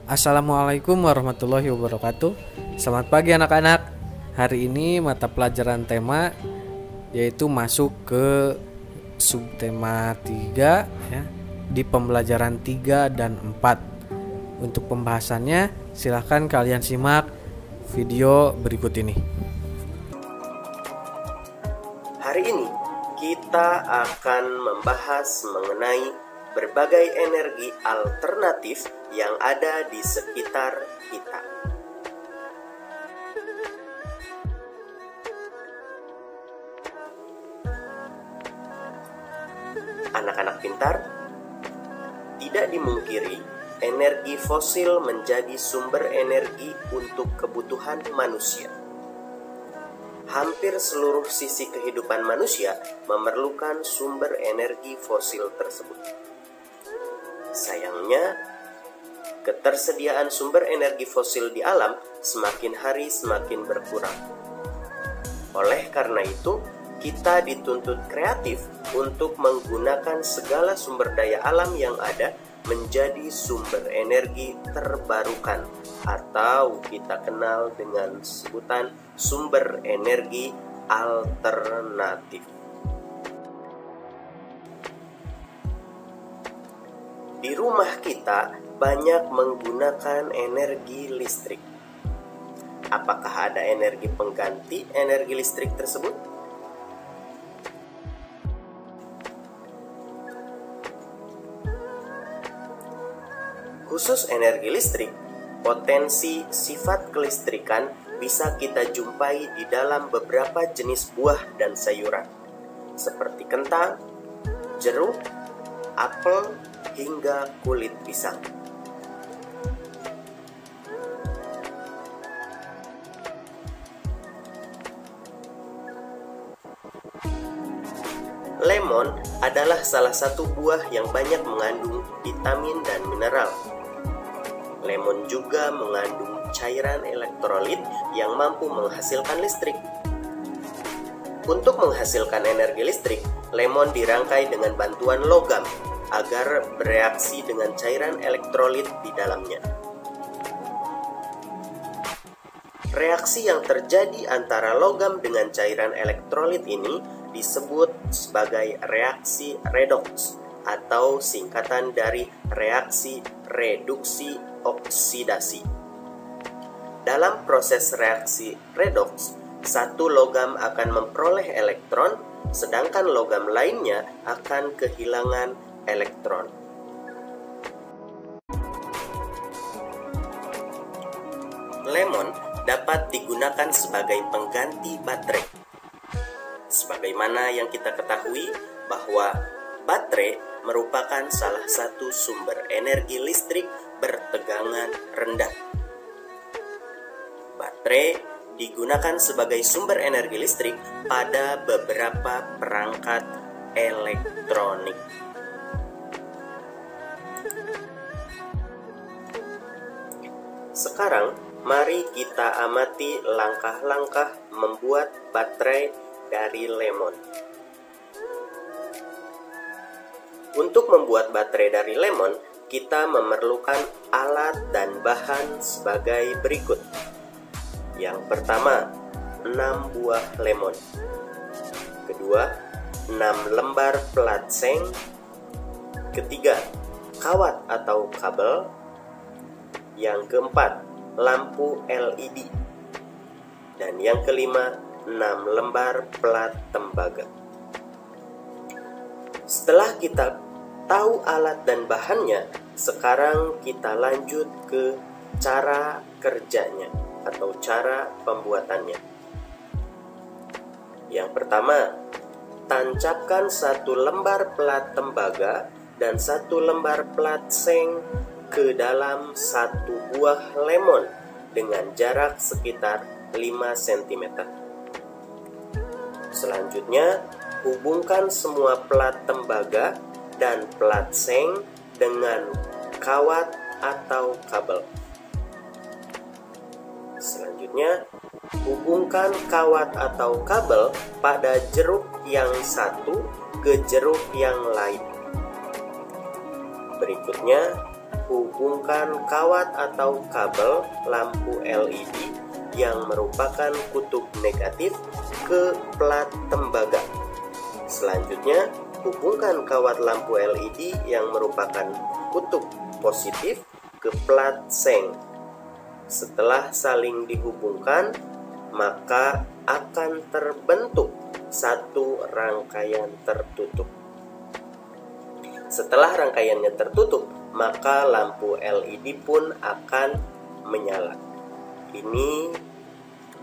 Assalamualaikum warahmatullahi wabarakatuh. Selamat pagi anak-anak. Hari ini mata pelajaran tema yaitu masuk ke subtema 3 ya, di pembelajaran 3 dan 4. Untuk pembahasannya silahkan kalian simak video berikut ini. Hari ini kita akan membahas mengenai berbagai energi alternatif yang ada di sekitar kita. Anak-anak pintar, tidak dimungkiri energi fosil menjadi sumber energi untuk kebutuhan manusia. Hampir seluruh sisi kehidupan manusia memerlukan sumber energi fosil tersebut. Sayangnya, ketersediaan sumber energi fosil di alam semakin hari semakin berkurang. Oleh karena itu, kita dituntut kreatif untuk menggunakan segala sumber daya alam yang ada menjadi sumber energi terbarukan, atau kita kenal dengan sebutan sumber energi alternatif. Di rumah kita banyak menggunakan energi listrik. Apakah ada energi pengganti energi listrik tersebut? Khusus energi listrik, potensi sifat kelistrikan bisa kita jumpai di dalam beberapa jenis buah dan sayuran, seperti kentang, jeruk, apel, hingga kulit pisang. Lemon adalah salah satu buah yang banyak mengandung vitamin dan mineral. Lemon juga mengandung cairan elektrolit yang mampu menghasilkan listrik. Untuk menghasilkan energi listrik, lemon dirangkai dengan bantuan logam agar bereaksi dengan cairan elektrolit di dalamnya. Reaksi yang terjadi antara logam dengan cairan elektrolit ini disebut sebagai reaksi redoks, atau singkatan dari reaksi reduksi oksidasi. Dalam proses reaksi redoks, satu logam akan memperoleh elektron, sedangkan logam lainnya akan kehilangan elektron. Lemon dapat digunakan sebagai pengganti baterai. Sebagaimana yang kita ketahui bahwa baterai merupakan salah satu sumber energi listrik bertegangan rendah. Baterai digunakan sebagai sumber energi listrik pada beberapa perangkat elektronik. Sekarang, mari kita amati langkah-langkah membuat baterai dari lemon. Untuk membuat baterai dari lemon, kita memerlukan alat dan bahan sebagai berikut. Yang pertama, 6 buah lemon. Kedua, 6 lembar plat seng. Ketiga, kawat atau kabel. Yang keempat, lampu LED. Dan yang kelima, 6 lembar plat tembaga. Setelah kita tahu alat dan bahannya, sekarang kita lanjut ke cara kerjanya atau cara pembuatannya. Yang pertama, tancapkan 1 lembar plat tembaga dan 1 lembar plat seng ke dalam 1 buah lemon dengan jarak sekitar 5 cm. Selanjutnya, hubungkan semua plat tembaga dan plat seng dengan kawat atau kabel. Selanjutnya, Hubungkan kawat atau kabel pada jeruk yang satu ke jeruk yang lain. Berikutnya, hubungkan kawat atau kabel lampu LED yang merupakan kutub negatif ke plat tembaga. Selanjutnya, hubungkan kawat lampu LED yang merupakan kutub positif ke plat seng. Setelah saling dihubungkan, maka akan terbentuk satu rangkaian tertutup. Setelah rangkaiannya tertutup, maka lampu LED pun akan menyala. Ini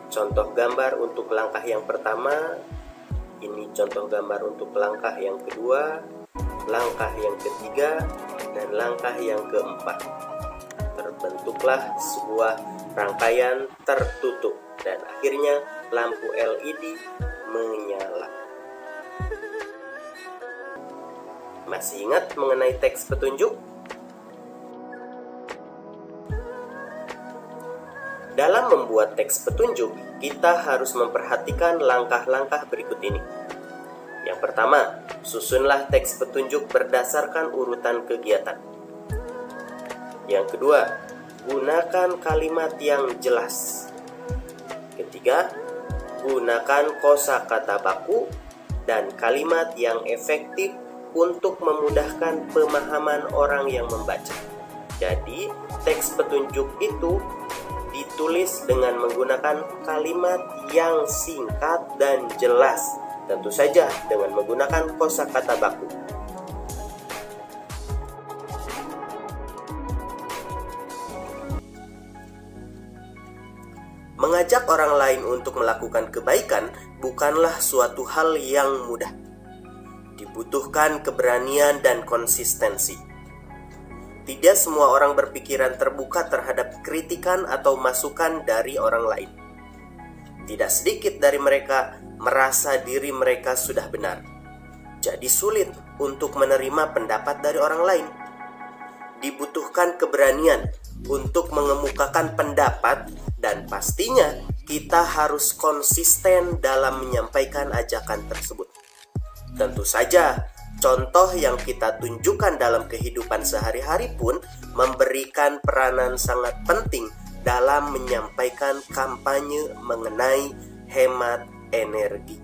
contoh gambar untuk langkah yang pertama. Ini contoh gambar untuk langkah yang kedua, langkah yang ketiga, dan langkah yang keempat. Terbentuklah sebuah rangkaian tertutup dan akhirnya lampu LED menyala. Masih ingat mengenai teks petunjuk? Dalam membuat teks petunjuk, kita harus memperhatikan langkah-langkah berikut ini. Yang pertama, susunlah teks petunjuk berdasarkan urutan kegiatan. Yang kedua, gunakan kalimat yang jelas. Ketiga, gunakan kosakata baku dan kalimat yang efektif untuk memudahkan pemahaman orang yang membaca. Jadi, teks petunjuk itu ditulis dengan menggunakan kalimat yang singkat dan jelas, tentu saja dengan menggunakan kosakata baku. Mengajak orang lain untuk melakukan kebaikan bukanlah suatu hal yang mudah. Dibutuhkan keberanian dan konsistensi. Tidak semua orang berpikiran terbuka terhadap kritikan atau masukan dari orang lain. Tidak sedikit dari mereka merasa diri mereka sudah benar. Jadi sulit untuk menerima pendapat dari orang lain. Dibutuhkan keberanian untuk mengemukakan pendapat dan pastinya kita harus konsisten dalam menyampaikan ajakan tersebut. Tentu saja, contoh yang kita tunjukkan dalam kehidupan sehari-hari pun memberikan peranan sangat penting dalam menyampaikan kampanye mengenai hemat energi.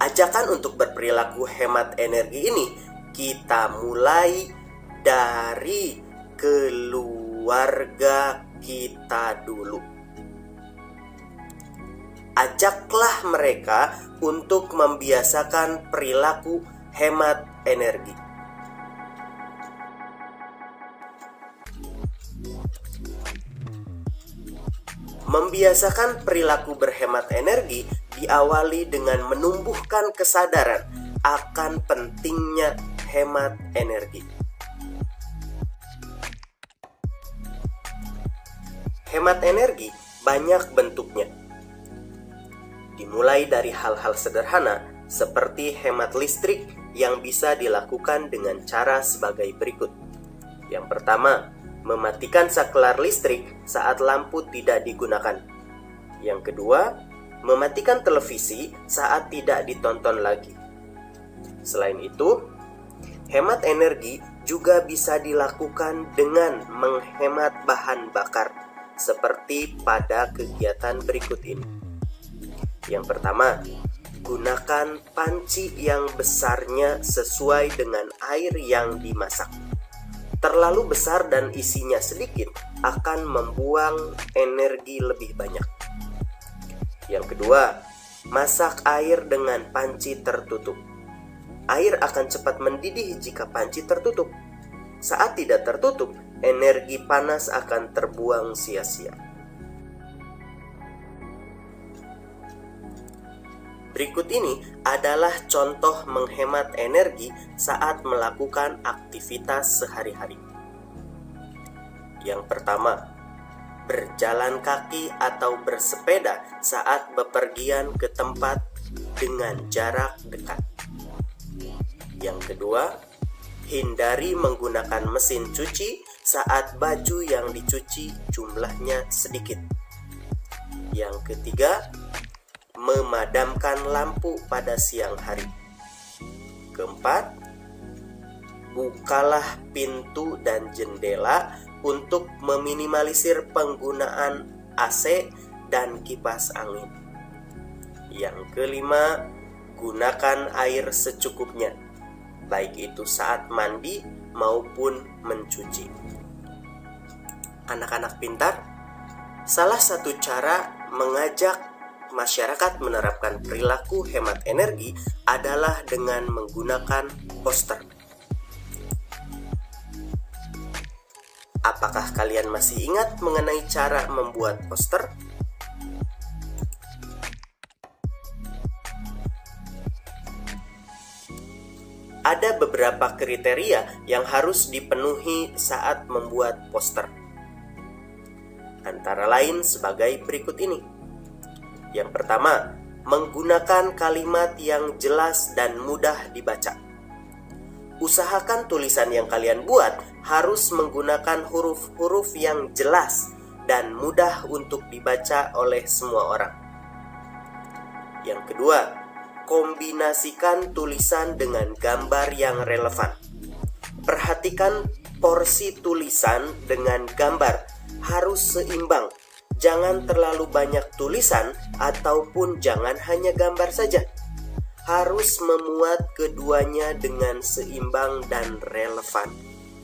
Ajakan untuk berperilaku hemat energi ini kita mulai dari keluarga kita dulu. Ajaklah mereka untuk membiasakan perilaku hemat energi. Membiasakan perilaku berhemat energi diawali dengan menumbuhkan kesadaran akan pentingnya hemat energi. Hemat energi banyak bentuknya. Dimulai dari hal-hal sederhana seperti hemat listrik yang bisa dilakukan dengan cara sebagai berikut. Yang pertama, mematikan saklar listrik saat lampu tidak digunakan. Yang kedua, mematikan televisi saat tidak ditonton lagi. Selain itu, hemat energi juga bisa dilakukan dengan menghemat bahan bakar, seperti pada kegiatan berikut ini. Yang pertama, gunakan panci yang besarnya sesuai dengan air yang dimasak. Terlalu besar dan isinya sedikit akan membuang energi lebih banyak. Yang kedua, masak air dengan panci tertutup. Air akan cepat mendidih jika panci tertutup. Saat tidak tertutup, energi panas akan terbuang sia-sia. Berikut ini adalah contoh menghemat energi saat melakukan aktivitas sehari-hari. Yang pertama, berjalan kaki atau bersepeda saat bepergian ke tempat dengan jarak dekat. Yang kedua, hindari menggunakan mesin cuci saat baju yang dicuci jumlahnya sedikit. Yang ketiga, memadamkan lampu pada siang hari. Keempat, bukalah pintu dan jendela untuk meminimalisir penggunaan AC dan kipas angin. Yang kelima, gunakan air secukupnya, baik itu saat mandi maupun mencuci. Anak-anak pintar, salah satu cara mengajak masyarakat menerapkan perilaku hemat energi adalah dengan menggunakan poster. Apakah kalian masih ingat mengenai cara membuat poster? Ada beberapa kriteria yang harus dipenuhi saat membuat poster. Antara lain sebagai berikut ini. Yang pertama, menggunakan kalimat yang jelas dan mudah dibaca. Usahakan tulisan yang kalian buat harus menggunakan huruf-huruf yang jelas dan mudah untuk dibaca oleh semua orang. Yang kedua, kombinasikan tulisan dengan gambar yang relevan. Perhatikan porsi tulisan dengan gambar harus seimbang. Jangan terlalu banyak tulisan ataupun jangan hanya gambar saja. Harus memuat keduanya dengan seimbang dan relevan.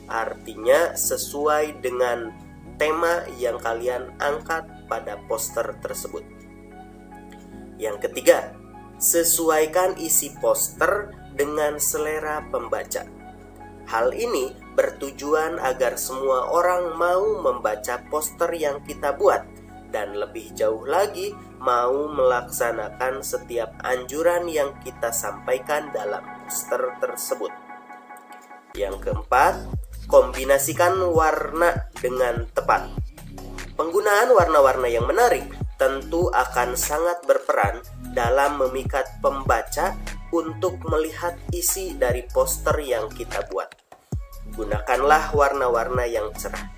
Artinya sesuai dengan tema yang kalian angkat pada poster tersebut. Yang ketiga, sesuaikan isi poster dengan selera pembaca. Hal ini bertujuan agar semua orang mau membaca poster yang kita buat dan lebih jauh lagi mau melaksanakan setiap anjuran yang kita sampaikan dalam poster tersebut. Yang keempat, kombinasikan warna dengan tepat. Penggunaan warna-warna yang menarik tentu akan sangat berperan dalam memikat pembaca untuk melihat isi dari poster yang kita buat. Gunakanlah warna-warna yang cerah.